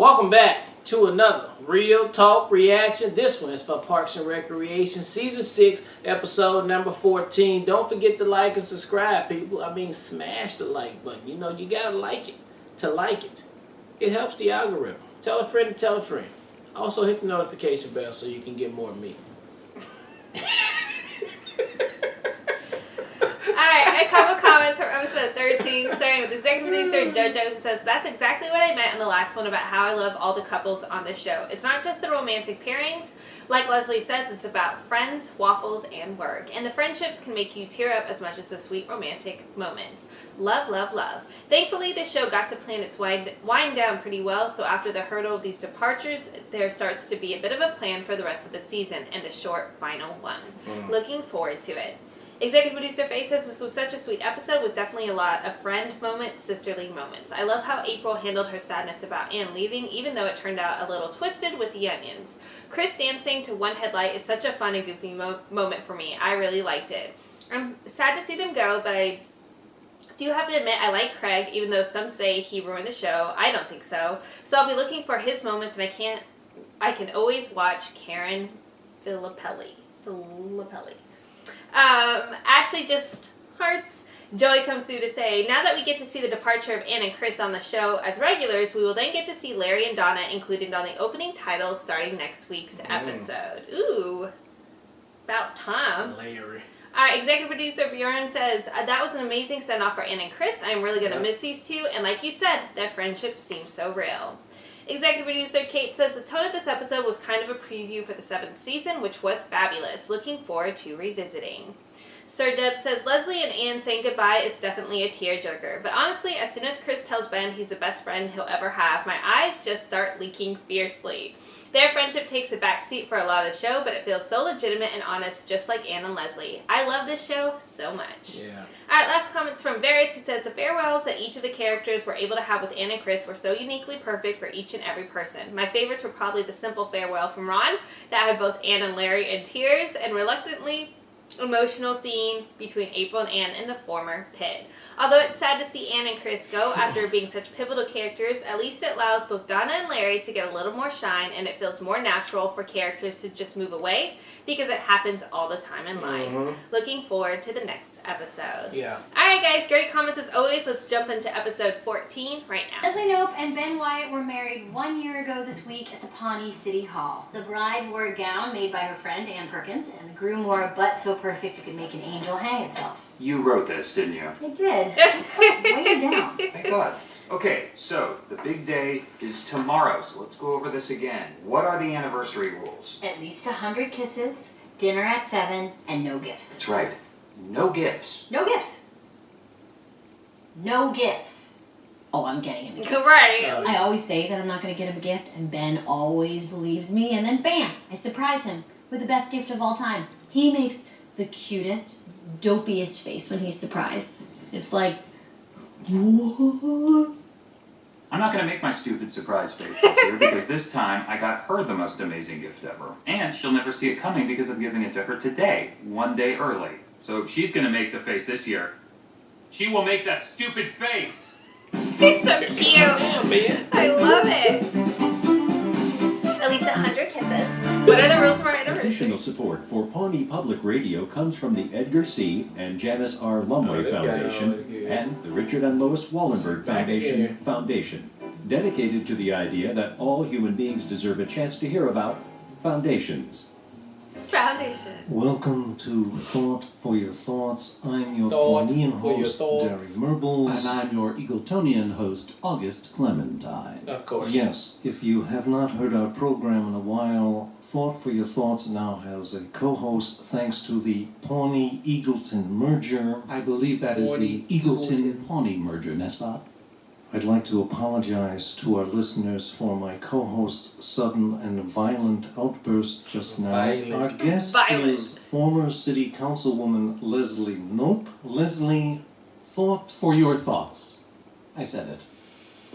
Welcome back to another Real Talk Reaction. This one is for Parks and Recreation, Season 6, Episode number 14. Don't forget to like and subscribe, people. I mean, smash the like button. You know, you gotta like it to like it. It helps the algorithm. Tell a friend to tell a friend. Also, hit the notification bell so you can get more of me. Alright, a couple comments from episode 13, starting with executive producer JoJo, who says, "That's exactly what I meant in the last one about how I love all the couples on this show. It's not just the romantic pairings. Like Leslie says, it's about friends, waffles, and work. And the friendships can make you tear up as much as the sweet romantic moments. Love, love, love. Thankfully, this show got to plan its wind down pretty well, so after the hurdle of these departures, there starts to be a bit of a plan for the rest of the season and the short final one. Looking forward to it." Executive producer Faye says this was such a sweet episode with definitely a lot of friend moments, sisterly moments. I love how April handled her sadness about Anne leaving, even though it turned out a little twisted with the onions. Chris dancing to One Headlight is such a fun and goofy moment for me. I really liked it. I'm sad to see them go, but I do have to admit I like Craig, even though some say he ruined the show. I don't think so. So I'll be looking for his moments, and I can always watch Karen Filippelli. Ashley just hearts. Joey comes through to say, "Now that we get to see the departure of Anne and Chris on the show as regulars, we will then get to see Larry and Donna included on the opening titles starting next week's episode." Ooh, about time. Larry. Our executive producer Bjorn says, "That was an amazing send-off for Anne and Chris. I'm really going to miss these two, and like you said, their friendship seems so real." Executive producer Kate says, "The tone of this episode was kind of a preview for the 7th season, which was fabulous. Looking forward to revisiting." Sir Deb says, "Leslie and Anne saying goodbye is definitely a tearjerker. But honestly, as soon as Chris tells Ben he's the best friend he'll ever have, my eyes just start leaking fiercely. Their friendship takes a backseat for a lot of the show, but it feels so legitimate and honest, just like Anne and Leslie. I love this show so much." Yeah. Alright, last comments from Varys, who says, "The farewells that each of the characters were able to have with Anne and Chris were so uniquely perfect for each and every person. My favorites were probably the simple farewell from Ron that had both Anne and Larry in tears, and reluctantly emotional scene between April and Anne in the former pit. Although it's sad to see Anne and Chris go after being such pivotal characters, at least it allows both Donna and Larry to get a little more shine, and it feels more natural for characters to just move away because it happens all the time in life. Looking forward to the next episode." Yeah. Alright guys, great comments as always. Let's jump into episode 14 right now. Leslie Knope and Ben Wyatt were married 1 year ago this week at the Pawnee City Hall. The bride wore a gown made by her friend Ann Perkins, and the groom wore a butt so perfect it could make an angel hang itself. You wrote this, didn't you? I did. Way down. Thank God. Okay, so the big day is tomorrow, so let's go over this again. What are the anniversary rules? At least 100 kisses, dinner at 7, and no gifts. That's right. No gifts. No gifts. No gifts. Oh, I'm getting him a gift. Right. I always say that I'm not going to get him a gift, and Ben always believes me, and then bam, I surprise him with the best gift of all time. He makes the cutest, dopiest face when he's surprised. It's like, what? I'm not going to make my stupid surprise face this year because this time I got her the most amazing gift ever. And she'll never see it coming because I'm giving it to her today, 1 day early. So she's going to make the face this year. She will make that stupid face. It's so cute. Damn, man. I love it. At least 100 kisses. What are the rules for our anniversary? Additional support for Pawnee Public Radio comes from the Edgar C. and Janice R. Lumway this guy Foundation always good. and the Richard and Lois Wallenberg Foundation, dedicated to the idea that all human beings deserve a chance to hear about foundations. Foundation. Welcome to Thought for Your Thoughts. I'm your Thought Pawnean for Your host, Thoughts. Derry Merbles. And I'm your Eagletonian host, August Clementine. Of course. Yes, if you have not heard our program in a while, Thought for Your Thoughts now has a co-host thanks to the Pawnee-Eagleton merger. I believe that is the Eagleton. Eagleton-Pawnee merger, n'est-ce pas? I'd like to apologize to our listeners for my co-host's sudden and violent outburst just now. Violent. Our guest Violent. is former City Councilwoman Leslie Knope. Leslie, Thought For your thoughts. I said it.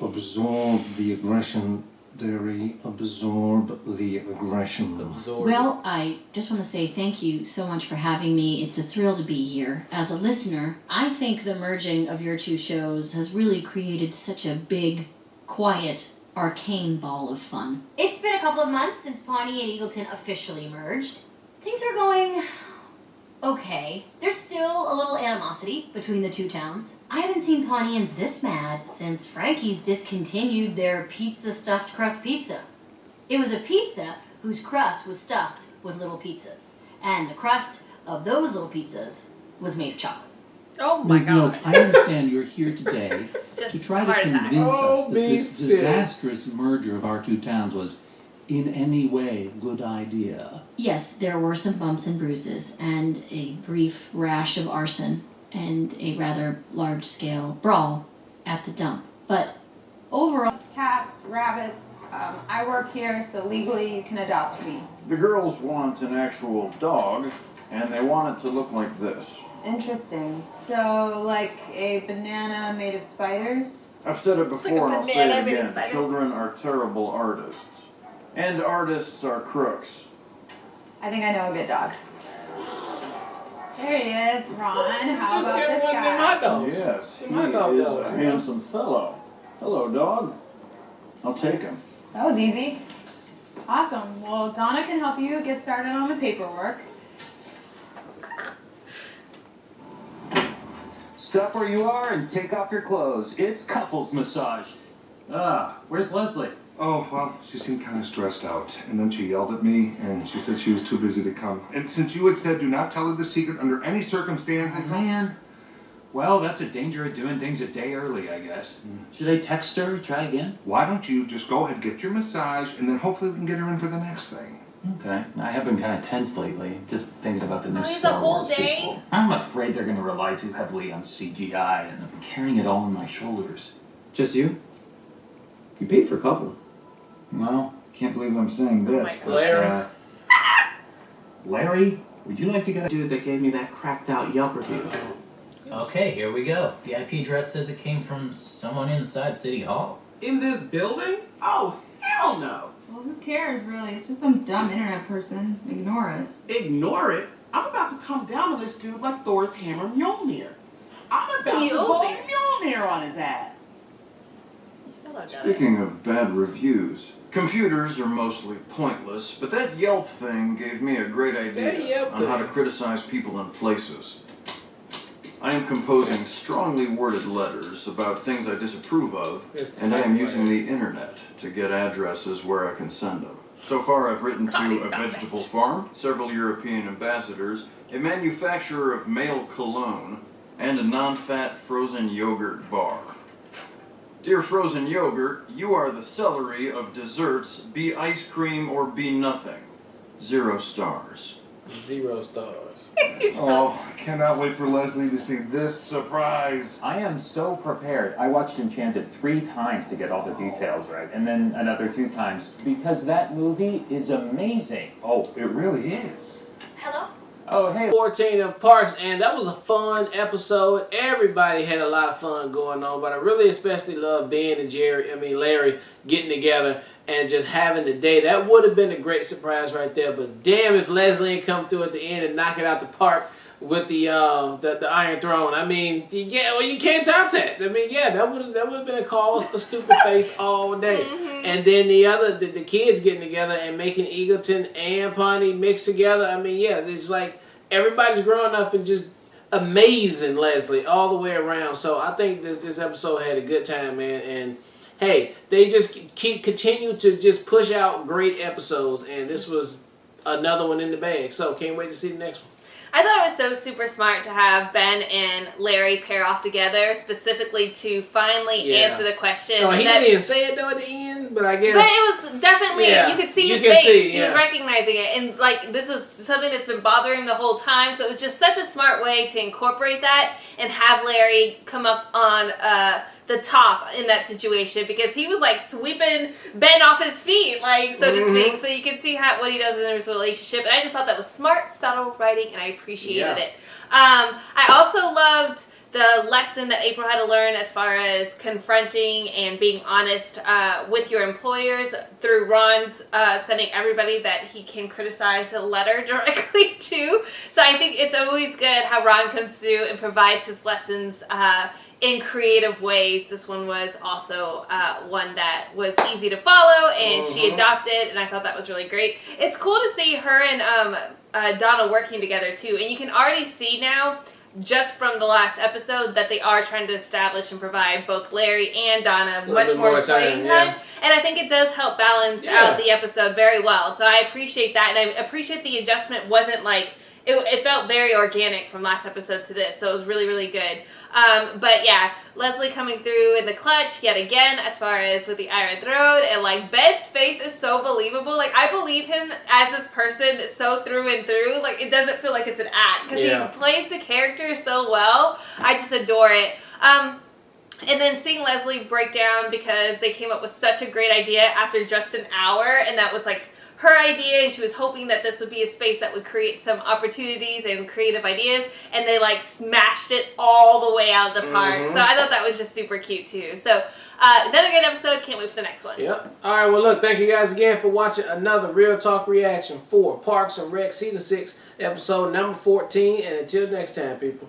absorb the aggression, Derry. Absorb the aggression. Absorb Well, I just want to say thank you so much for having me. It's a thrill to be here. As a listener, I think the merging of your two shows has really created such a big, quiet, arcane ball of fun. It's been a couple of months since Pawnee and Eagleton officially merged. Things are going okay. There's still a little animosity between the two towns. I haven't seen Pawneeans this mad since Frankie's discontinued their pizza stuffed crust pizza. It was a pizza whose crust was stuffed with little pizzas, and the crust of those little pizzas was made of chocolate. Oh my Ms. Note, god. I understand you're here today Just to try to heart attack. convince Oh, us that be this silly. disastrous merger of our two towns was in any way a good idea. Yes, there were some bumps and bruises, and a brief rash of arson, and a rather large-scale brawl at the dump. But overall, Cats, rabbits. I work here, so legally you can adopt me. The girls want an actual dog, and they want it to look like this. Interesting. So, like a banana made of spiders? I've said it before, and I'll say banana it made of again. spiders. Children are terrible artists. And artists are crooks. I think I know a good dog. There he is, Ron. How about Let's this get one of them hot guy? dogs. Yes, he My dog is does. a handsome fellow. Hello, dog. I'll take him. That was easy. Awesome. Well, Donna can help you get started on the paperwork. Stop where you are and take off your clothes. It's couples massage. Where's Leslie? Oh, well, she seemed kind of stressed out. And then she yelled at me, and she said she was too busy to come. And since you had said do not tell her the secret under any circumstance, I thought... Man. Well, that's a danger of doing things a day early, I guess. Should I text her? Try again? Why don't you just go ahead, get your massage, and then hopefully we can get her in for the next thing. Okay. I have been kind of tense lately, just thinking about the new It's a Star whole Wars day. sequel. I'm afraid they're going to rely too heavily on CGI, and I'm carrying it all on my shoulders. Just you? You paid for a couple. Well, can't believe I'm saying this. my God. but, Larry. Larry, would you like to get a... Dude that gave me that cracked out Yelp review. Okay, here we go. The IP address says it came from someone inside City Hall. In this building? Oh, hell no. Well, who cares, really? It's just some dumb internet person. Ignore it. Ignore it. I'm about to come down on this dude like Thor's hammer Mjolnir. I'm about to go Mjolnir? Mjolnir on his ass. Hello, Joey. Speaking of bad reviews, computers are mostly pointless, but that Yelp thing gave me a great That idea Yelp on how to thing. criticize people and places. I am composing strongly worded letters about things I disapprove of, and I am using the internet to get addresses where I can send them. So far, I've written to Connie's a got vegetable that. farm, several European ambassadors, a manufacturer of male cologne, and a non-fat frozen yogurt bar. Dear frozen yogurt, you are the celery of desserts, be ice cream or be nothing. 0 stars. 0 stars. Oh, I cannot wait for Leslie to see this surprise. I am so prepared. I watched Enchanted 3 times to get all the details right, and then another 2 times, because that movie is amazing. Oh, it really is. Hello? Oh, hey, 14 of Parks, and that was a fun episode. Everybody had a lot of fun going on, but I really especially love Ben and Larry getting together and just having the day. That would have been a great surprise right there, but damn if Leslie ain't come through at the end and knock it out the park with the Iron Throne. I mean, yeah, well, you can't top that. I mean, yeah, that would have been a cause for stupid face all day. And then the kids getting together and making Eagleton and Pawnee mix together. I mean, yeah, it's like everybody's growing up and just amazing Leslie all the way around. So I think this episode had a good time, man. And hey, they just continue to just push out great episodes, and this was another one in the bag. So can't wait to see the next one. I thought it was so super smart to have Ben and Larry pair off together, specifically to finally answer the question. No, he that, didn't say it though at the end, but I guess. But it was definitely, you could see his face. He was recognizing it. And like, this was something that's been bothering him the whole time. So it was just such a smart way to incorporate that and have Larry come up on the top in that situation, because he was like sweeping Ben off his feet, like, so to speak. So you can see what he does in his relationship. And I just thought that was smart, subtle writing, and I appreciated it. I also loved the lesson that April had to learn as far as confronting and being honest with your employers through Ron's sending everybody that he can criticize a letter directly to. So I think it's always good how Ron comes through and provides his lessons in creative ways. This one was also one that was easy to follow, and she adopted, and I thought that was really great. It's cool to see her and Donna working together too, and you can already see now, just from the last episode, that they are trying to establish and provide both Larry and Donna much more playing time. And I think it does help balance out the episode very well. So I appreciate that, and I appreciate the adjustment wasn't like, it felt very organic from last episode to this, so it was really, really good. But yeah, Leslie coming through in the clutch yet again as far as with the iron throat, and like Bed's face is so believable. Like I believe him as this person so through and through. Like it doesn't feel like it's an act because he plays the character so well. I just adore it. And then seeing Leslie break down because they came up with such a great idea after just an hour, and that was like her idea, and she was hoping that this would be a space that would create some opportunities and creative ideas, and they like smashed it all the way out of the park. So I thought that was just super cute too. So another good episode. Can't wait for the next one. Yep. All right. Well, look, thank you guys again for watching another Real Talk reaction for Parks and Rec Season 6, episode number 14. And until next time, people.